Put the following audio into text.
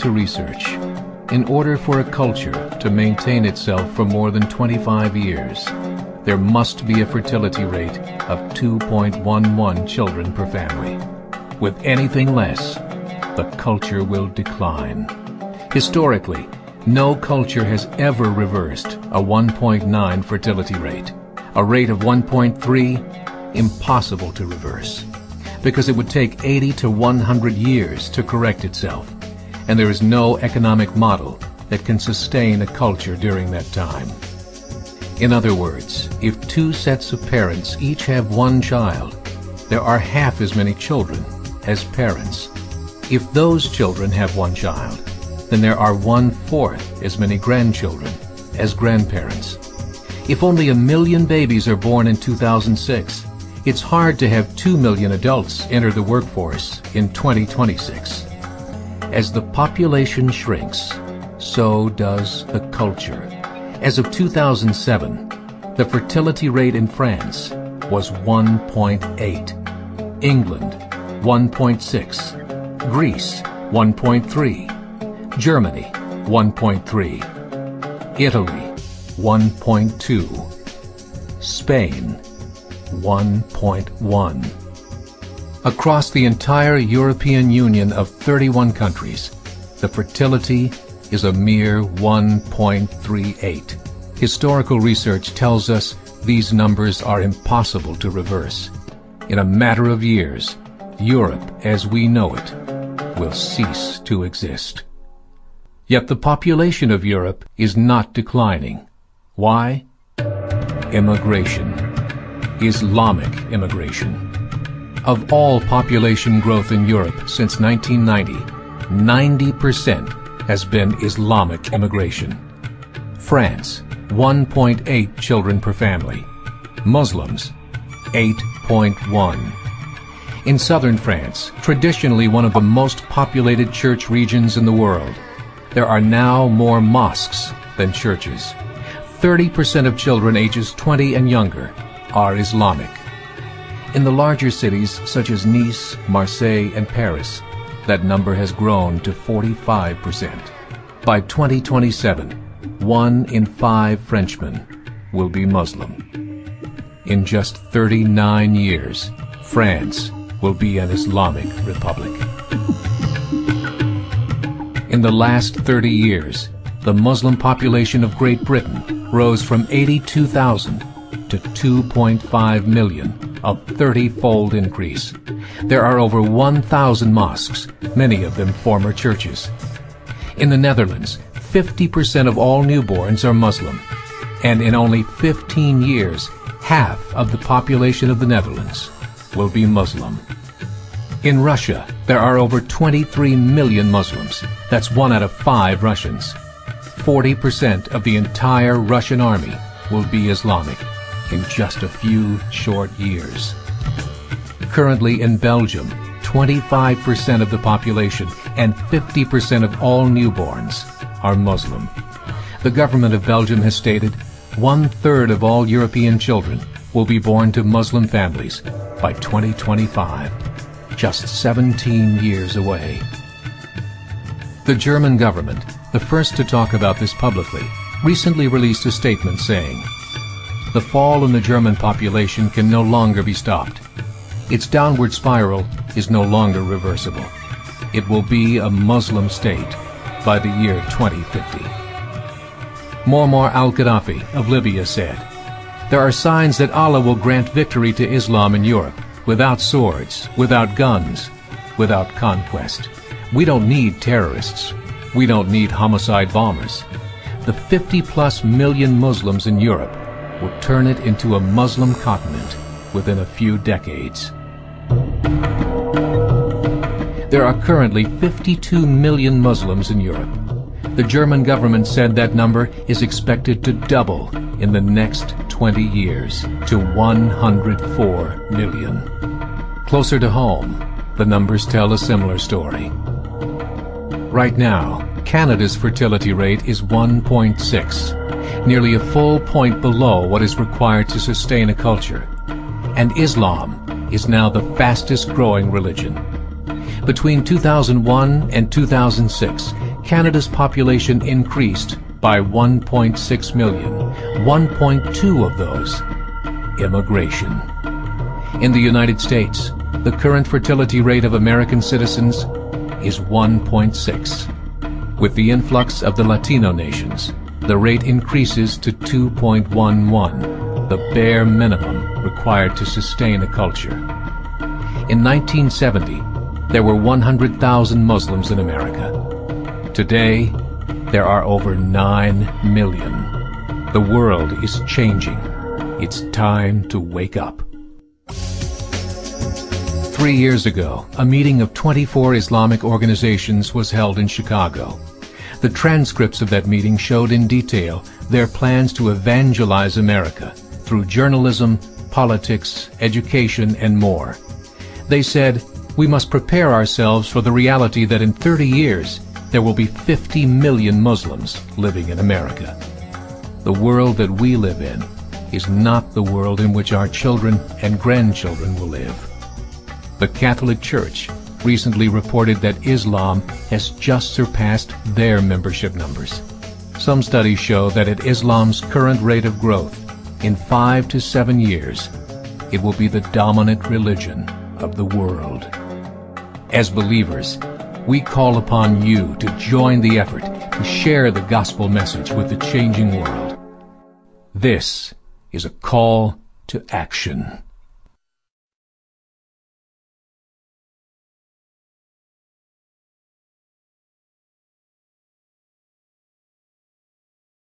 to research. In order for a culture to maintain itself for more than 25 years, there must be a fertility rate of 2.11 children per family. With anything less, the culture will decline. Historically, no culture has ever reversed a 1.9 fertility rate. A rate of 1.3, impossible to reverse, because it would take 80 to 100 years to correct itself, and there is no economic model that can sustain a culture during that time. In other words, if two sets of parents each have one child, there are half as many children as parents. If those children have one child, then there are 1/4 as many grandchildren as grandparents. If only 1 million babies are born in 2006, it's hard to have 2 million adults enter the workforce in 2026. As the population shrinks, so does the culture. As of 2007, the fertility rate in France was 1.8, England 1.6, Greece 1.3, Germany 1.3, Italy 1.2, Spain 1.1. Across the entire European Union of 31 countries, the fertility is a mere 1.38. Historical research tells us these numbers are impossible to reverse. In a matter of years, Europe as we know it will cease to exist. Yet the population of Europe is not declining. Why? Immigration. Islamic immigration. Of all population growth in Europe since 1990, 90% has been Islamic immigration. France, 1.8 children per family. Muslims, 8.1. In southern France, traditionally one of the most populated church regions in the world, there are now more mosques than churches. 30% of children ages 20 and younger are Islamic. In the larger cities such as Nice, Marseille, and Paris, that number has grown to 45%. By 2027, 1 in 5 Frenchmen will be Muslim. In just 39 years, France will be an Islamic republic. In the last 30 years, the Muslim population of Great Britain rose from 82,000 to 2.5 million, a 30-fold increase. There are over 1,000 mosques, many of them former churches. In the Netherlands, 50% of all newborns are Muslim, and in only 15 years, half of the population of the Netherlands will be Muslim. In Russia, there are over 23 million Muslims. That's 1 out of 5 Russians. 40% of the entire Russian army will be Islamic in just a few short years. Currently in Belgium, 25% of the population and 50% of all newborns are Muslim. The government of Belgium has stated 1/3 of all European children will be born to Muslim families by 2025, just 17 years away. The German government, the first to talk about this publicly, recently released a statement saying, "The fall in the German population can no longer be stopped. Its downward spiral is no longer reversible. It will be a Muslim state by the year 2050. Muammar al-Gaddafi of Libya said, "There are signs that Allah will grant victory to Islam in Europe without swords, without guns, without conquest. We don't need terrorists. We don't need homicide bombers. The 50+ million Muslims in Europe will turn it into a Muslim continent within a few decades." There are currently 52 million Muslims in Europe. The German government said that number is expected to double in the next 20 years to 104 million. Closer to home, the numbers tell a similar story. Right now, Canada's fertility rate is 1.6, nearly a full point below what is required to sustain a culture. And Islam is now the fastest growing religion. Between 2001 and 2006, Canada's population increased by 1.6 million, 1.2 of those immigration. In the United States, the current fertility rate of American citizens is 1.6. With the influx of the Latino nations, the rate increases to 2.11, the bare minimum required to sustain a culture. In 1970, there were 100,000 Muslims in America. Today, there are over 9 million. The world is changing. It's time to wake up. 3 years ago, a meeting of 24 Islamic organizations was held in Chicago. The transcripts of that meeting showed in detail their plans to evangelize America through journalism, politics, education, and more. They said, we must prepare ourselves for the reality that in 30 years, there will be 50 million Muslims living in America. The world that we live in is not the world in which our children and grandchildren will live. The Catholic Church recently reported that Islam has just surpassed their membership numbers. Some studies show that at Islam's current rate of growth, in 5 to 7 years, it will be the dominant religion of the world. As believers, we call upon you to join the effort to share the gospel message with the changing world. This is a call to action.